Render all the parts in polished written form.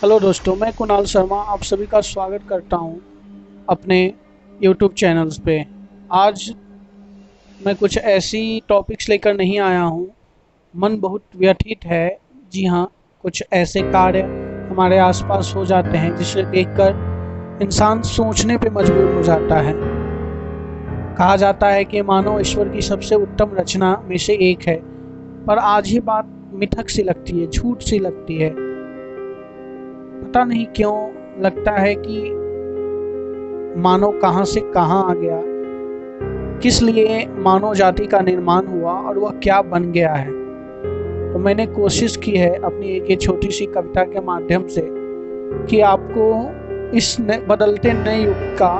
Hello दोस्तों, मैं कुणाल शर्मा आप सभी का स्वागत करता हूं अपने यूट्यूब चैनल्स पे। आज मैं कुछ ऐसी टॉपिक्स लेकर नहीं आया हूं। मन बहुत व्यथित है। जी हाँ, कुछ ऐसे कार्य हमारे आसपास हो जाते हैं जिसे देखकर इंसान सोचने पे मजबूर हो जाता है। कहा जाता है कि मानव ईश्वर की सबसे उत्तम रचना में से एक है, पर आज ही बात मिथक सी लगती है, झूठ सी लगती है। पता नहीं क्यों लगता है कि मानव कहाँ से कहाँ आ गया, किस लिए मानव जाति का निर्माण हुआ और वह क्या बन गया है। तो मैंने कोशिश की है अपनी एक ये छोटी सी कविता के माध्यम से कि आपको इस बदलते नए युग का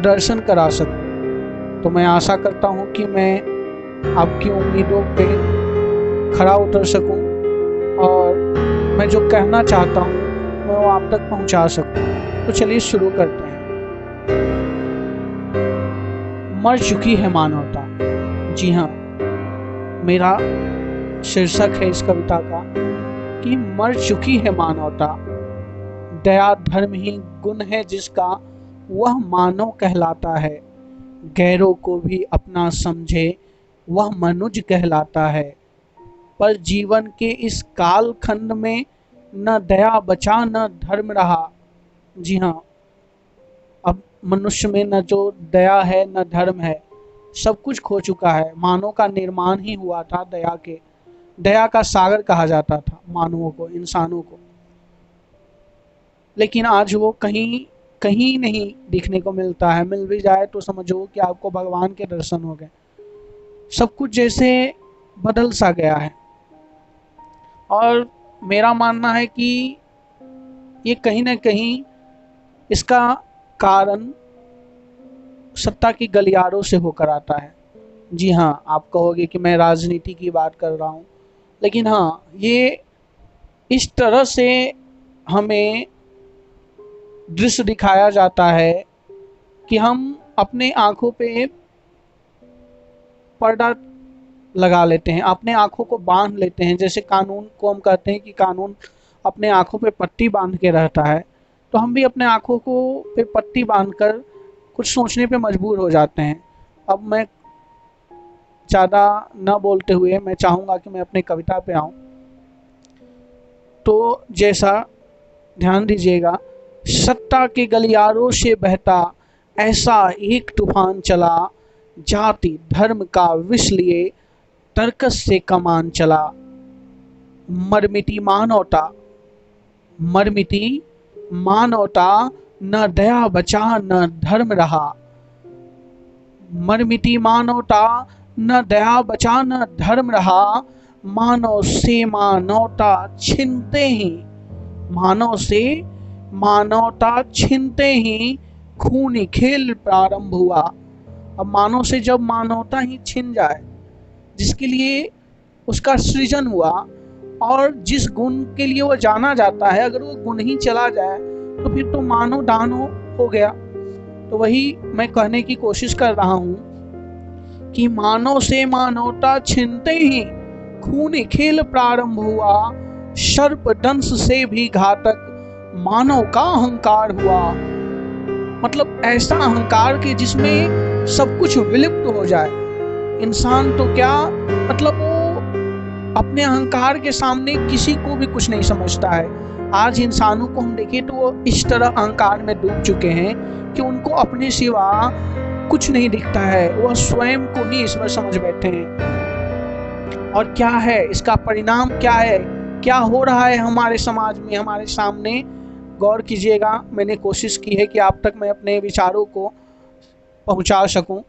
दर्शन करा सकूं। तो मैं आशा करता हूं कि मैं आपकी उम्मीदों पे खरा उतर सकूं और मैं जो कहना चाहता हूं मैं वो आप तक पहुंचा सकूं। तो चलिए शुरू करते हैं। मर चुकी है मानवता। जी हाँ, मेरा शीर्षक है इस कविता का कि मर चुकी है मानवता। दया धर्म ही गुण है जिसका वह मानव कहलाता है। गैरों को भी अपना समझे वह मनुज कहलाता है। पर जीवन के इस काल खंड में न दया बचा न धर्म रहा। जी हाँ, अब मनुष्य में न जो दया है न धर्म है, सब कुछ खो चुका है। मानव का निर्माण ही हुआ था दया का सागर कहा जाता था मानवों को, इंसानों को। लेकिन आज वो कहीं कहीं नहीं दिखने को मिलता है। मिल भी जाए तो समझो कि आपको भगवान के दर्शन हो गए। सब कुछ जैसे बदल सा गया है। और मेरा मानना है कि ये कहीं ना कहीं इसका कारण सत्ता की गलियारों से होकर आता है। जी हाँ, आप कहोगे कि मैं राजनीति की बात कर रहा हूँ, लेकिन हाँ, ये इस तरह से हमें दृश्य दिखाया जाता है कि हम अपने आंखों पे पर्दा लगा लेते हैं, अपने आंखों को बांध लेते हैं। जैसे कानून को हम कहते हैं कि कानून अपने आंखों पे पट्टी बांध के रहता है, तो हम भी अपने आंखों को पे पट्टी बांधकर कुछ सोचने पे मजबूर हो जाते हैं। अब मैं ज़्यादा न बोलते हुए मैं चाहूँगा कि मैं अपनी कविता पे आऊँ। तो जैसा, ध्यान दीजिएगा। सत्ता के गलियारों से बहता ऐसा एक तूफान चला, जाति धर्म का विष लिए तर्कस से कमान चला। मरमिटी मानवता, मरमिटी मानवता, न दया बचा न धर्म रहा। मरमिटी मानवता, न दया बचा न धर्म रहा। मानव से मानवता छिनते ही, मानव से मानवता छिनते ही खूनी खेल प्रारंभ हुआ। अब मानव से जब मानवता ही छिन जाए, जिसके लिए उसका सृजन हुआ और जिस गुण के लिए वो जाना जाता है, अगर वो गुण ही चला जाए तो फिर तो मानव दानव हो गया। तो वही मैं कहने की कोशिश कर रहा हूँ कि मानव से मानवता छिनते ही खूनी खेल प्रारंभ हुआ। सर्प दंश से भी घातक मानव का अहंकार हुआ। मतलब ऐसा अहंकार कि जिसमें सब कुछ विलुप्त हो जाए। इंसान तो क्या, मतलब वो अपने अहंकार के सामने किसी को भी कुछ नहीं समझता है। आज इंसानों को हम देखें तो वो इस तरह अहंकार में डूब चुके हैं कि उनको अपने सिवा कुछ नहीं दिखता है। वह स्वयं को ही ईश्वर समझ बैठे हैं। और क्या है इसका परिणाम, क्या है, क्या हो रहा है हमारे समाज में, हमारे सामने। गौर कीजिएगा। मैंने कोशिश की है कि आप तक मैं अपने विचारों को पहुंचा सकूं।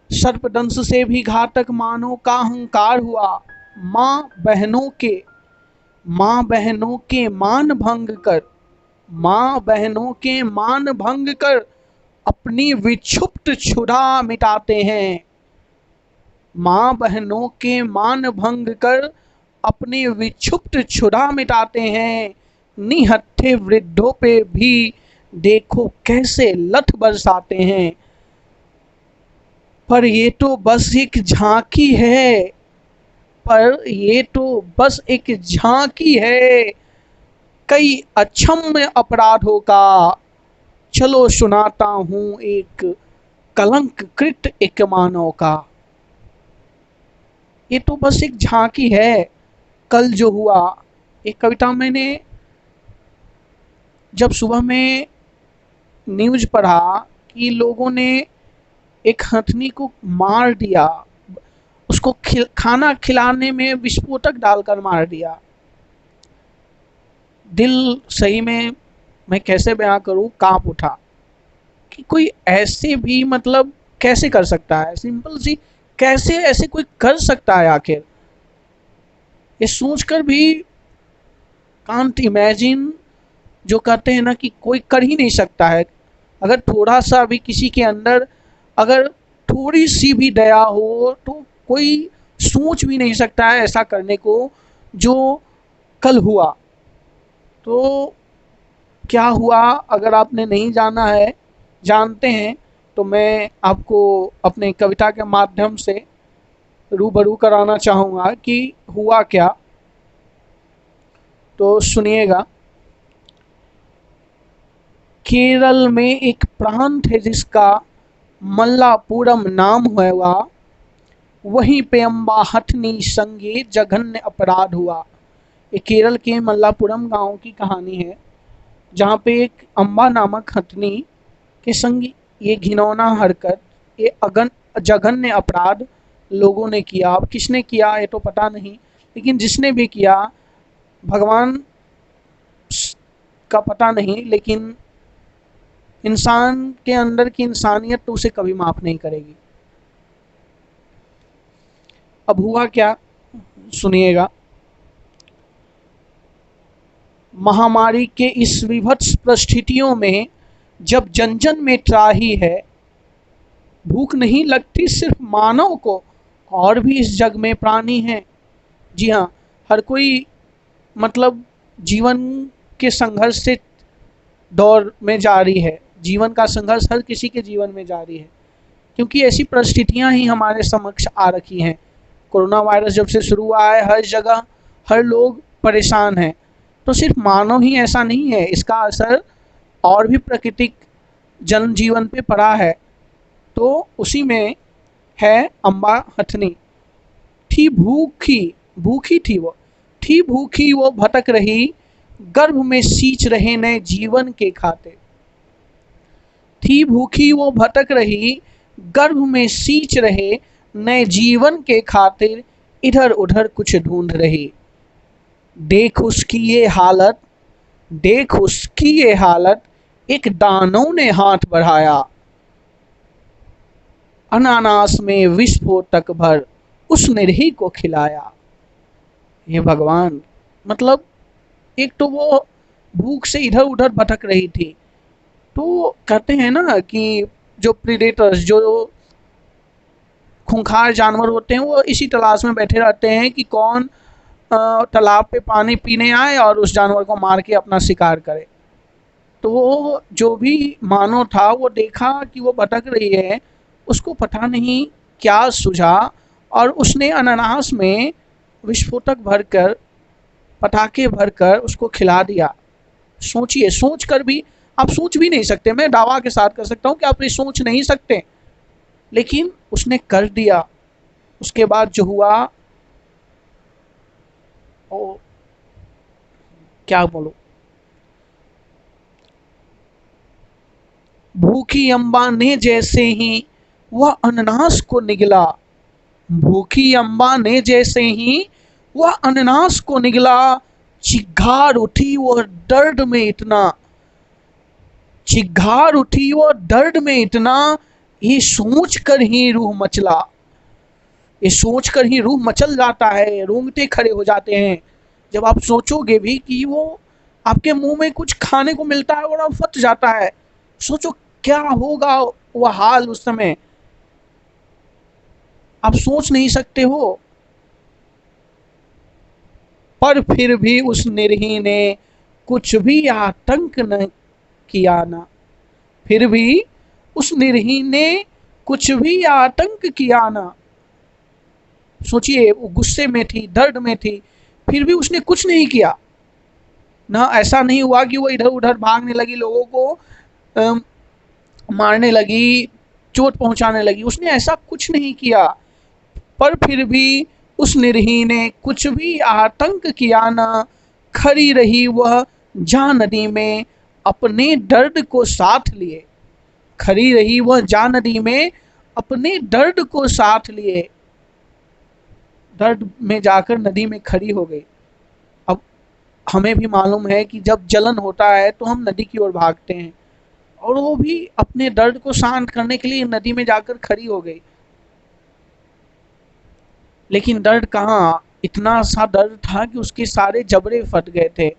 सर्पदंश से भी घातक मानव का अहंकार हुआ। माँ बहनों के मान भंग कर, माँ बहनों के मान भंग कर अपनी विक्षुब्ध क्षुधा मिटाते हैं। माँ बहनों के मान भंग कर अपनी विक्षुब्ध क्षुधा मिटाते हैं। निहत्थे वृद्धों पे भी देखो कैसे लठ बरसाते हैं। पर ये तो बस एक झांकी है, पर ये तो बस एक झांकी है कई अक्षम्य अपराधों का। चलो सुनाता हूँ एक कलंक कृत एक मानव का। ये तो बस एक झांकी है कल जो हुआ। एक कविता मैंने जब सुबह में न्यूज पढ़ा कि लोगों ने एक हथनी को मार दिया, उसको खाना खिलाने में विस्फोटक डालकर मार दिया। दिल सही में मैं कैसे बयां करूं, कांप उठा कि कोई ऐसे भी मतलब कैसे कर सकता है, सिंपल सी कैसे ऐसे कोई कर सकता है आखिर। ये सोचकर भी कांट इमेजिन, जो कहते हैं ना कि कोई कर ही नहीं सकता है। अगर थोड़ा सा भी किसी के अंदर अगर थोड़ी सी भी दया हो तो कोई सोच भी नहीं सकता है ऐसा करने को जो कल हुआ। तो क्या हुआ, अगर आपने नहीं जाना है, जानते हैं, तो मैं आपको अपने कविता के माध्यम से रूबरू कराना चाहूँगा कि हुआ क्या। तो सुनिएगा। केरल में एक प्रांत है जिसका मल्लापुरम नाम हुआ, वहीं पे अम्बा हथनी संगे जघन्य अपराध हुआ। ये केरल के मल्लापुरम गांव की कहानी है, जहाँ पे एक अम्बा नामक हथनी के संग ये घिनौना हरकत, ये अगन जघन्य अपराध लोगों ने किया। अब किसने किया ये तो पता नहीं, लेकिन जिसने भी किया भगवान का पता नहीं, लेकिन इंसान के अंदर की इंसानियत तो उसे कभी माफ नहीं करेगी। अब हुआ क्या, सुनिएगा। महामारी के इस विभत्स परिस्थितियों में जब जन जन में त्राही है, भूख नहीं लगती सिर्फ मानव को, और भी इस जग में प्राणी हैं। जी हाँ, हर कोई मतलब जीवन के संघर्ष से दौर में जारी है। जीवन का संघर्ष हर किसी के जीवन में जारी है, क्योंकि ऐसी परिस्थितियां ही हमारे समक्ष आ रखी हैं। कोरोना वायरस जब से शुरू हुआ है, हर जगह हर लोग परेशान हैं। तो सिर्फ मानव ही ऐसा नहीं है, इसका असर और भी प्राकृतिक जनजीवन पे पड़ा है। तो उसी में है अम्बा हथनी। थी भूखी, भूखी थी भूखी वो भटक रही, गर्भ में सींच रहे नए जीवन के खाते। थी भूखी वो भटक रही, गर्भ में सींच रहे नए जीवन के खातिर, इधर उधर कुछ ढूंढ रही। देख उसकी ये हालत, देख उसकी ये हालत, एक दानव ने हाथ बढ़ाया, अनानास में विस्फोटक भर उस निरही को खिलाया। ये भगवान, मतलब एक तो वो भूख से इधर उधर भटक रही थी। तो कहते हैं ना कि जो प्रीडेटर्स, जो खूंखार जानवर होते हैं, वो इसी तलाश में बैठे रहते हैं कि कौन तालाब पे पानी पीने आए और उस जानवर को मार के अपना शिकार करे। तो वो जो भी मानव था, वो देखा कि वो भटक रही है, उसको पता नहीं क्या सूझा, और उसने अनानास में विस्फोटक भरकर, पटाखे भरकर उसको खिला दिया। सोचिए, सोच कर भी आप सोच भी नहीं सकते, मैं दावा के साथ कर सकता हूँ कि आप ये सोच नहीं सकते, लेकिन उसने कर दिया। उसके बाद जो हुआ, ओ क्या बोलो, भूखी अम्बा ने जैसे ही वह अनानास को निगला, भूखी अम्बा ने जैसे ही वह अनानास को निगला, चिघार उठी वह दर्द में इतना, चिघार उठी वह दर्द में इतना, ये सोच कर ही रूह मचला। ये सोच कर ही रूह मचल जाता है, रोंगटे खड़े हो जाते हैं जब आप सोचोगे भी कि वो आपके मुंह में कुछ खाने को मिलता है और आप फट जाता है। सोचो क्या होगा वह हाल उस समय, आप सोच नहीं सकते हो। पर फिर भी उस निरही ने कुछ भी आतंक न किया ना, फिर भी उस निरही ने कुछ भी आतंक किया ना, सोचिए, वो गुस्से में थी, दर्द में थी, फिर भी उसने कुछ नहीं किया। ना ऐसा नहीं हुआ कि वो इधर उधर भागने लगी, लोगों को अम, मारने लगी, चोट पहुंचाने लगी, उसने ऐसा कुछ नहीं किया। पर फिर भी उस निरही ने कुछ भी आतंक किया न, खड़ी रही वह जा नदी में अपने दर्द को साथ लिए। खड़ी रही वह जा नदी में अपने दर्द को साथ लिए। दर्द में जाकर नदी में खड़ी हो गई। अब हमें भी मालूम है कि जब जलन होता है तो हम नदी की ओर भागते हैं, और वो भी अपने दर्द को शांत करने के लिए नदी में जाकर खड़ी हो गई। लेकिन दर्द कहाँ, इतना सा दर्द था कि उसके सारे जबड़े फट गए थे,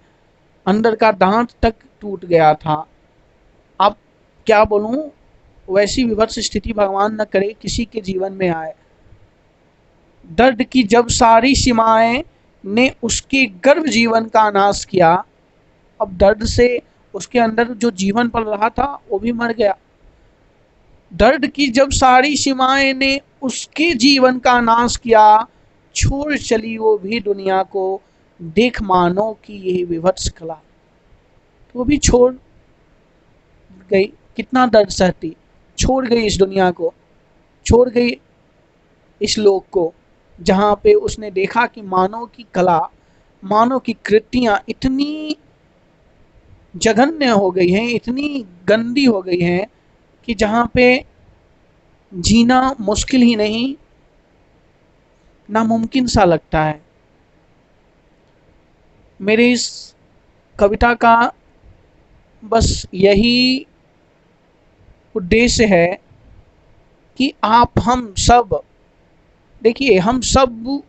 अंदर का दांत तक टूट गया था। अब क्या बोलूं, वैसी विभत्स स्थिति भगवान न करे किसी के जीवन में आए। दर्द की जब सारी सीमाएं ने उसके गर्भ जीवन का नाश किया, अब दर्द से उसके अंदर जो जीवन पल रहा था वो भी मर गया। दर्द की जब सारी सीमाएं ने उसके जीवन का नाश किया, छोड़ चली वो भी दुनिया को, देख मानो कि यही विभत्स कला। तो वो भी छोड़ गई, कितना दर्द सहती, छोड़ गई इस दुनिया को, छोड़ गई इस लोक को, जहाँ पे उसने देखा कि मानव की कला, मानव की कृतियाँ इतनी जघन्य हो गई हैं, इतनी गंदी हो गई हैं कि जहाँ पे जीना मुश्किल ही नहीं, नामुमकिन सा लगता है। मेरे इस कविता का बस यही उद्देश्य है कि आप हम सब देखिए, हम सब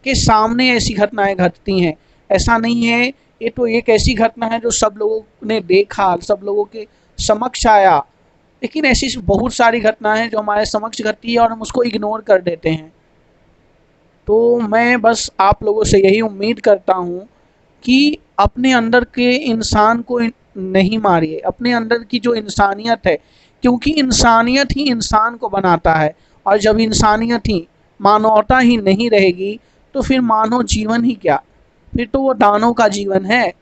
के सामने ऐसी घटनाएं घटती हैं। ऐसा नहीं है, ये तो एक ऐसी घटना है जो सब लोगों ने देखा, सब लोगों के समक्ष आया, लेकिन ऐसी बहुत सारी घटनाएं हैं जो हमारे समक्ष घटती है और हम उसको इग्नोर कर देते हैं। तो मैं बस आप लोगों से यही उम्मीद करता हूँ कि अपने अंदर के इंसान को नहीं मारिए, अपने अंदर की जो इंसानियत है, क्योंकि इंसानियत ही इंसान को बनाता है। और जब इंसानियत ही, मानवता ही नहीं रहेगी तो फिर मानव जीवन ही क्या, फिर तो वो दानों का जीवन है।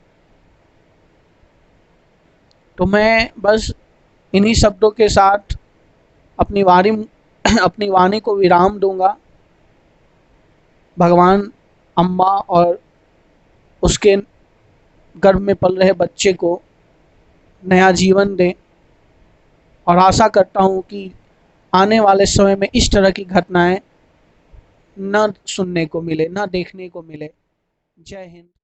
तो मैं बस इन्हीं शब्दों के साथ अपनी वाणी अपनी वाणी को विराम दूंगा। भगवान अम्मा और उसके गर्भ में पल रहे बच्चे को नया जीवन दें, और आशा करता हूँ कि आने वाले समय में इस तरह की घटनाएं न सुनने को मिले, न देखने को मिले। जय हिंद।